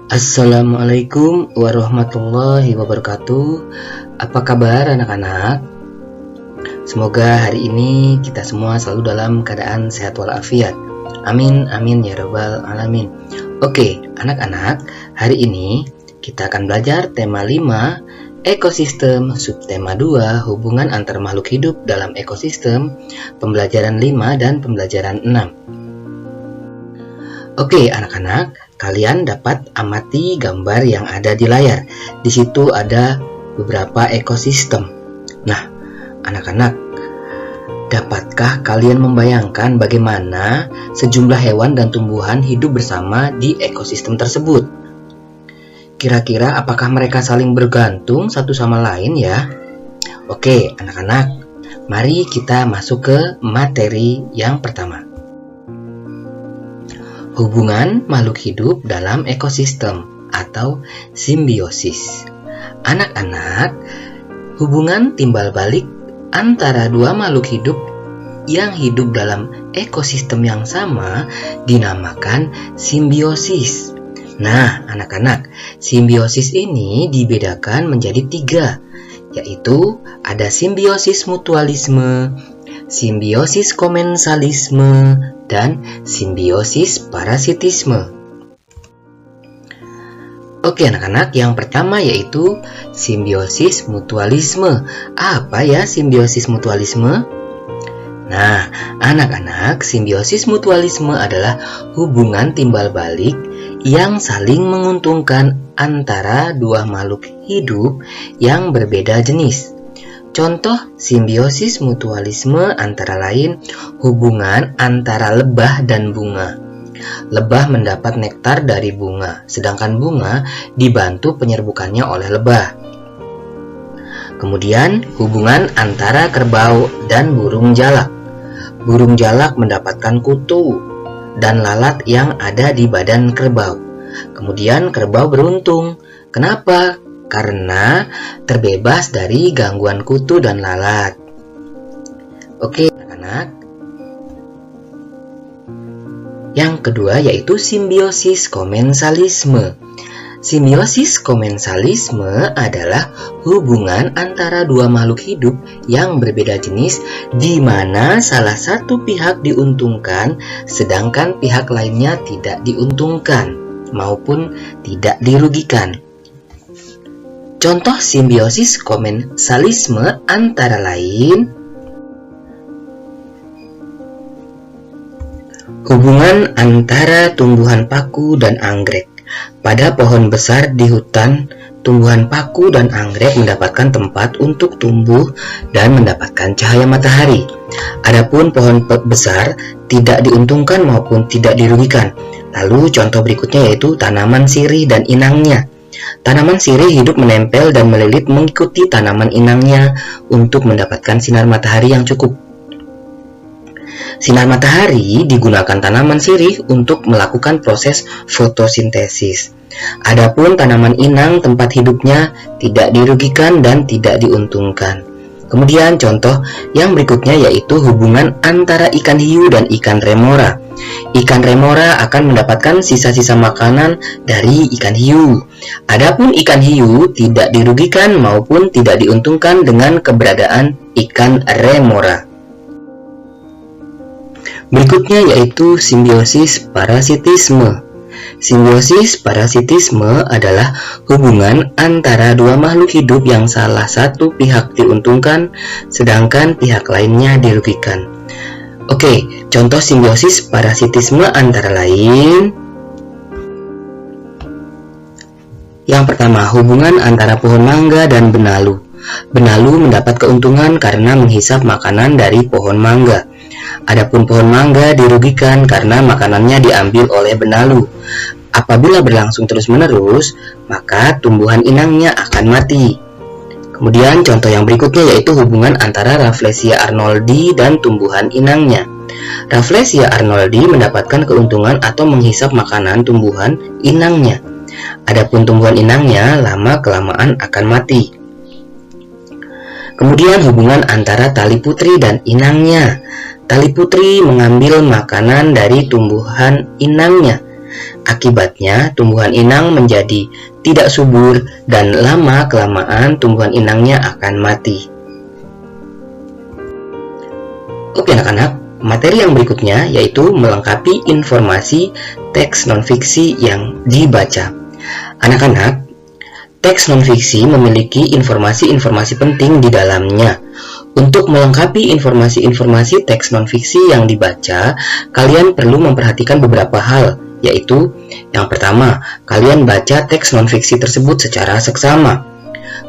Assalamualaikum warahmatullahi wabarakatuh. Apa kabar anak-anak? Semoga hari ini kita semua selalu dalam keadaan sehat walafiat. Amin, amin ya rabbal alamin. Oke, anak-anak, hari ini kita akan belajar tema 5, ekosistem, subtema 2, hubungan antar makhluk hidup dalam ekosistem, pembelajaran 5 dan pembelajaran 6. Oke, anak-anak, kalian dapat amati gambar yang ada di layar. Di situ ada beberapa ekosistem. Nah, anak-anak, dapatkah kalian membayangkan bagaimana sejumlah hewan dan tumbuhan hidup bersama di ekosistem tersebut? Kira-kira apakah mereka saling bergantung satu sama lain ya? Oke, anak-anak, mari kita masuk ke materi yang pertama. Hubungan makhluk hidup dalam ekosistem atau simbiosis. Anak-anak, hubungan timbal balik antara dua makhluk hidup yang hidup dalam ekosistem yang sama dinamakan simbiosis. Nah, anak-anak, simbiosis ini dibedakan menjadi 3, yaitu ada simbiosis mutualisme, simbiosis komensalisme, dan simbiosis parasitisme. Oke anak-anak, yang pertama yaitu simbiosis mutualisme. Apa ya simbiosis mutualisme? Nah, anak-anak, simbiosis mutualisme adalah hubungan timbal balik yang saling menguntungkan antara dua makhluk hidup yang berbeda jenis. Contoh simbiosis mutualisme antara lain hubungan antara lebah dan bunga. Lebah mendapat nektar dari bunga, sedangkan bunga dibantu penyerbukannya oleh lebah. Kemudian hubungan antara kerbau dan burung jalak. Burung jalak mendapatkan kutu dan lalat yang ada di badan kerbau. Kemudian kerbau beruntung. Kenapa? Karena terbebas dari gangguan kutu dan lalat. Oke, anak-anak. Yang kedua yaitu simbiosis komensalisme. Simbiosis komensalisme adalah hubungan antara dua makhluk hidup yang berbeda jenis di mana salah satu pihak diuntungkan sedangkan pihak lainnya tidak diuntungkan maupun tidak dirugikan. Contoh simbiosis komensalisme antara lain hubungan antara tumbuhan paku dan anggrek. Pada pohon besar di hutan, tumbuhan paku dan anggrek mendapatkan tempat untuk tumbuh dan mendapatkan cahaya matahari. Adapun pohon besar tidak diuntungkan maupun tidak dirugikan. Lalu contoh berikutnya yaitu tanaman sirih dan inangnya. Tanaman sirih hidup menempel dan melilit mengikuti tanaman inangnya untuk mendapatkan sinar matahari yang cukup. Sinar matahari digunakan tanaman sirih untuk melakukan proses fotosintesis. Adapun tanaman inang tempat hidupnya tidak dirugikan dan tidak diuntungkan. Kemudian contoh yang berikutnya yaitu hubungan antara ikan hiu dan ikan remora. Ikan remora akan mendapatkan sisa-sisa makanan dari ikan hiu. Adapun ikan hiu tidak dirugikan maupun tidak diuntungkan dengan keberadaan ikan remora. Berikutnya yaitu simbiosis parasitisme. Simbiosis parasitisme adalah hubungan antara dua makhluk hidup yang salah satu pihak diuntungkan sedangkan pihak lainnya dirugikan. Oke, contoh simbiosis parasitisme antara lain. Yang pertama, hubungan antara pohon mangga dan benalu. Benalu mendapat keuntungan karena menghisap makanan dari pohon mangga. Adapun pohon mangga dirugikan karena makanannya diambil oleh benalu. Apabila berlangsung terus-menerus, maka tumbuhan inangnya akan mati. Kemudian contoh yang berikutnya yaitu hubungan antara Rafflesia arnoldi dan tumbuhan inangnya. Rafflesia arnoldi mendapatkan keuntungan atau menghisap makanan tumbuhan inangnya. Adapun tumbuhan inangnya lama-kelamaan akan mati. Kemudian hubungan antara tali putri dan inangnya. Tali putri mengambil makanan dari tumbuhan inangnya. Akibatnya, tumbuhan inang menjadi tidak subur dan lama-kelamaan tumbuhan inangnya akan mati. Oke anak-anak, materi yang berikutnya yaitu melengkapi informasi teks non-fiksi yang dibaca. Anak-anak, teks non-fiksi memiliki informasi-informasi penting di dalamnya. Untuk melengkapi informasi-informasi teks non-fiksi yang dibaca, kalian perlu memperhatikan beberapa hal, yaitu yang pertama, kalian baca teks non-fiksi tersebut secara seksama.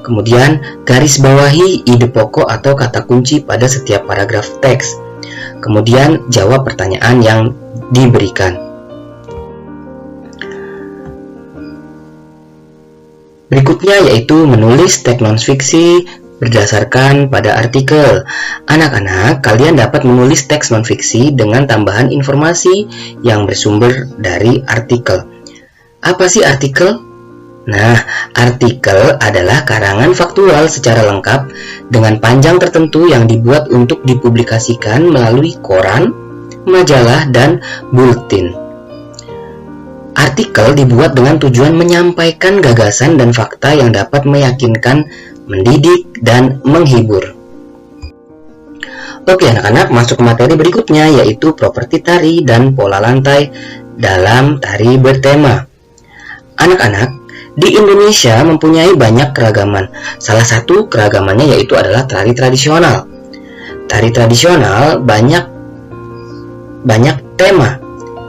Kemudian, garis bawahi ide pokok atau kata kunci pada setiap paragraf teks. Kemudian, jawab pertanyaan yang diberikan. Berikutnya yaitu menulis teks non-fiksi berdasarkan pada artikel. Anak-anak, kalian dapat menulis teks non-fiksi dengan tambahan informasi yang bersumber dari artikel. Apa sih artikel? Nah, artikel adalah karangan faktual secara lengkap dengan panjang tertentu yang dibuat untuk dipublikasikan melalui koran, majalah, dan buletin. Artikel dibuat dengan tujuan menyampaikan gagasan dan fakta yang dapat meyakinkan, mendidik, dan menghibur. Oke anak-anak, masuk ke materi berikutnya yaitu properti tari dan pola lantai dalam tari bertema. Anak-anak, di Indonesia mempunyai banyak keragaman. Salah satu keragamannya yaitu adalah tari tradisional. Tari tradisional banyak tema.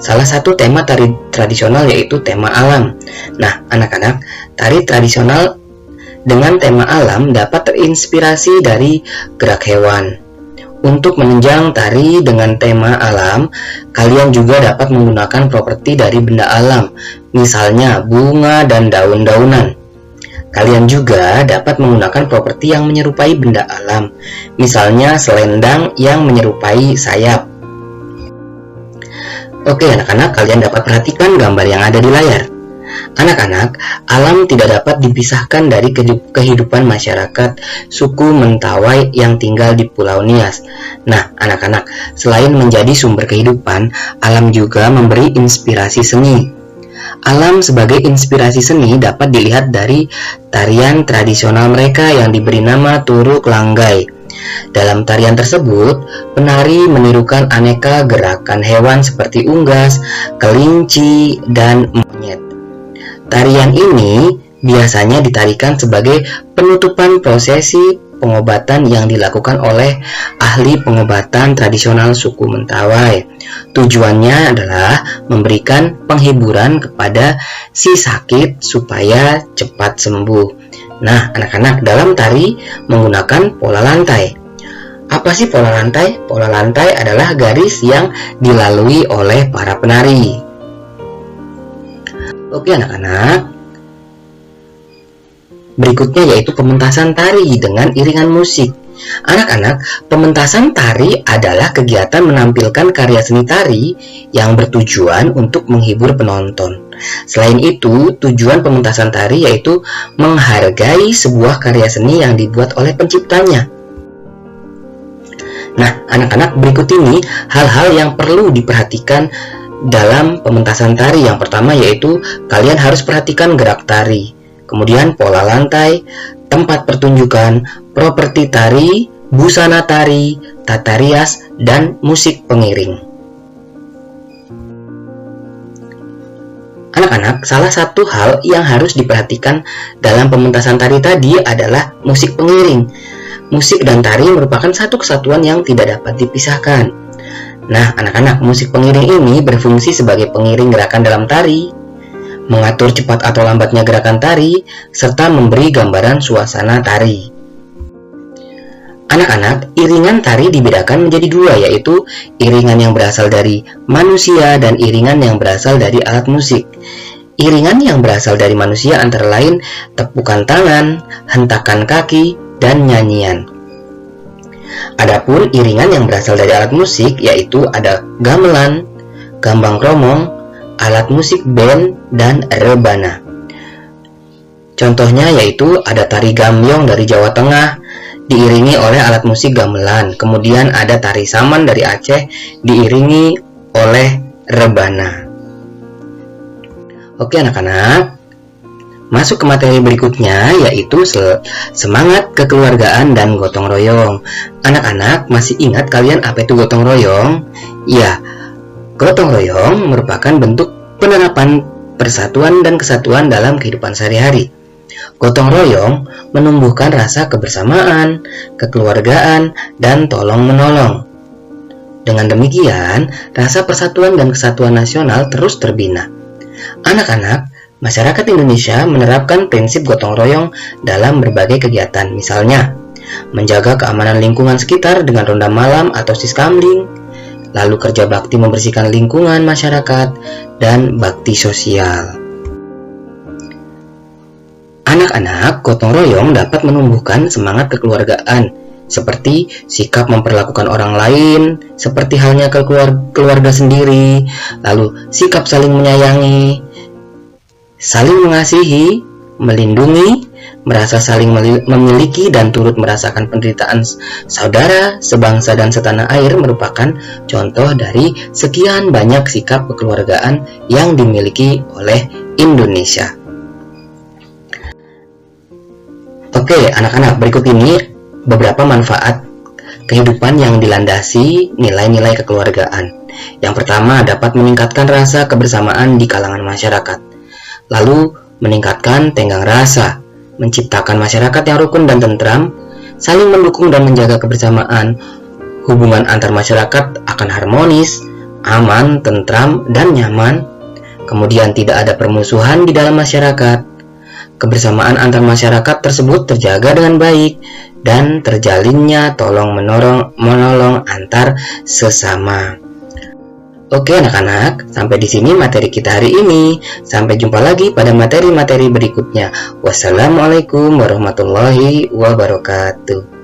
Salah satu tema tari tradisional yaitu tema alam. Nah, anak-anak, tari tradisional dengan tema alam dapat terinspirasi dari gerak hewan. Untuk menunjang tari dengan tema alam, kalian juga dapat menggunakan properti dari benda alam, misalnya bunga dan daun-daunan. Kalian juga dapat menggunakan properti yang menyerupai benda alam, misalnya selendang yang menyerupai sayap. Oke anak-anak, kalian dapat perhatikan gambar yang ada di layar. Anak-anak, alam tidak dapat dipisahkan dari kehidupan masyarakat suku Mentawai yang tinggal di Pulau Nias. Nah, anak-anak, selain menjadi sumber kehidupan, alam juga memberi inspirasi seni. Alam sebagai inspirasi seni dapat dilihat dari tarian tradisional mereka yang diberi nama Turuk Langgai. Dalam tarian tersebut, penari menirukan aneka gerakan hewan seperti unggas, kelinci, dan monyet. Tarian ini biasanya ditarikan sebagai penutupan prosesi pengobatan yang dilakukan oleh ahli pengobatan tradisional suku Mentawai. Tujuannya adalah memberikan penghiburan kepada si sakit supaya cepat sembuh. Nah, anak-anak, dalam tari menggunakan pola lantai. Apa sih pola lantai? Pola lantai adalah garis yang dilalui oleh para penari. Oke anak-anak, berikutnya yaitu pementasan tari dengan iringan musik. Anak-anak, pementasan tari adalah kegiatan menampilkan karya seni tari yang bertujuan untuk menghibur penonton. Selain itu, tujuan pementasan tari yaitu menghargai sebuah karya seni yang dibuat oleh penciptanya. Nah, anak-anak, berikut ini hal-hal yang perlu diperhatikan dalam pementasan tari. Yang pertama yaitu kalian harus perhatikan gerak tari, kemudian pola lantai, tempat pertunjukan, properti tari, busana tari, tata rias, dan musik pengiring. Anak-anak, salah satu hal yang harus diperhatikan dalam pementasan tari tadi adalah musik pengiring. Musik dan tari merupakan satu kesatuan yang tidak dapat dipisahkan. Nah, anak-anak, musik pengiring ini berfungsi sebagai pengiring gerakan dalam tari, mengatur cepat atau lambatnya gerakan tari, serta memberi gambaran suasana tari. Anak-anak, iringan tari dibedakan menjadi dua, yaitu iringan yang berasal dari manusia dan iringan yang berasal dari alat musik. Iringan yang berasal dari manusia antara lain tepukan tangan, hentakan kaki, dan nyanyian. Adapun iringan yang berasal dari alat musik yaitu ada gamelan, gambang kromong, alat musik band, dan rebana. Contohnya yaitu ada tari gambyong dari Jawa Tengah diiringi oleh alat musik gamelan, kemudian ada tari saman dari Aceh diiringi oleh rebana. Oke anak-anak, masuk ke materi berikutnya, yaitu semangat kekeluargaan dan gotong royong. Anak-anak masih ingat kalian apa itu gotong royong? Ya, gotong royong merupakan bentuk penerapan persatuan dan kesatuan dalam kehidupan sehari-hari. Gotong royong menumbuhkan rasa kebersamaan, kekeluargaan, dan tolong-menolong. Dengan demikian, rasa persatuan dan kesatuan nasional terus terbina. Anak-anak, masyarakat Indonesia menerapkan prinsip gotong royong dalam berbagai kegiatan, misalnya menjaga keamanan lingkungan sekitar dengan ronda malam atau siskamling, lalu kerja bakti membersihkan lingkungan masyarakat, dan bakti sosial. Anak-anak, gotong royong dapat menumbuhkan semangat kekeluargaan, seperti sikap memperlakukan orang lain seperti halnya keluarga sendiri, lalu sikap saling menyayangi, saling mengasihi, melindungi, merasa saling memiliki dan turut merasakan penderitaan saudara, sebangsa dan setanah air merupakan contoh dari sekian banyak sikap kekeluargaan yang dimiliki oleh Indonesia. Oke, anak-anak, berikut ini beberapa manfaat kehidupan yang dilandasi nilai-nilai kekeluargaan. Yang pertama, dapat meningkatkan rasa kebersamaan di kalangan masyarakat. Lalu, meningkatkan tenggang rasa, menciptakan masyarakat yang rukun dan tentram, saling mendukung dan menjaga kebersamaan. Hubungan antar masyarakat akan harmonis, aman, tentram, dan nyaman. Kemudian tidak ada permusuhan di dalam masyarakat. Kebersamaan antar masyarakat tersebut terjaga dengan baik dan terjalinnya tolong-menolong antar sesama. Oke anak-anak, sampai di sini materi kita hari ini. Sampai jumpa lagi pada materi-materi berikutnya. Wassalamualaikum warahmatullahi wabarakatuh.